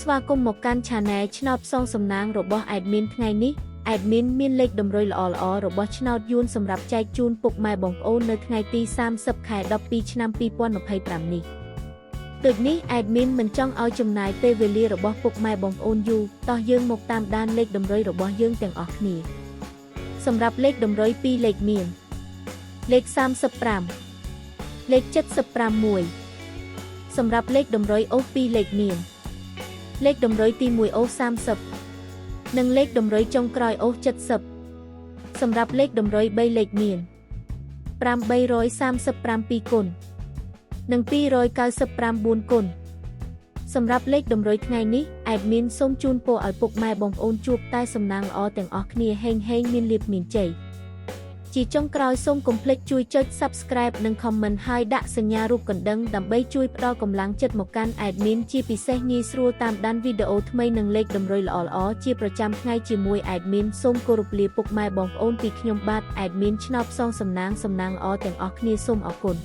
ស្វាគមន៍មកកាន់ Channel ឆ្នោតផ្សងសំណាងរបស់ Admin ថ្ងៃនេះ Admin មានលេខតម្រុយល្អៗរបស់ឆ្នោតយួនសម្រាប់ចែកជូនពុកម៉ែបងប្អូននៅថ្ងៃទី30 ខែ 12 ឆ្នាំ 2025 នេះដូចនេះ Admin មិនចង់ឲ្យចំណាយពេលវេលារបស់ពុកម៉ែបងប្អូនយូរតោះយើងមកតាមដានលេខតម្រុយរបស់យើងទាំងអស់គ្នាសម្រាប់លេខតម្រុយ2លេខមានលេខ35លេខ75សម្រាប់លេខតម្រុយអូស2លេខមានលេខតម្រុយទី1អូស30និងលេខតម្រុយចុងក្រោយអូស70សម្រាប់លេខតម្រុយ3លេខមាន837គុណនិង299គុណសម្រាប់លេខតម្រុយថ្ងៃនេះ Admin សូមជូនពរឲ្យពុកម៉ែបងប្អូនជួបតែសំណាងល្អទាំងអស់គ្នាហេងមានលាភមានជ័យជាចុងក្រោយសូមកុំភ្លេចជួយចុច Subscribe និង Comment ហើយដាក់សញ្ញារូបកណ្ដឹងដើម្បីជួយផ្ដល់កម្លាំងចិត្តមកកាន់ Admin ជាពិសេសងាយស្រួលតាមដានវីដេអូថ្មីនិងលេខតម្រុយល្អៗជាប្រចាំថ្ងៃជាមួយ Admin សូមគោរពលាពុកម៉ែបងប្អូនពីខ្ញុំបាទ Admin ឆ្នោតផ្សងសំណាងល្អទាំងអស់គ្នាសូមអរគុណ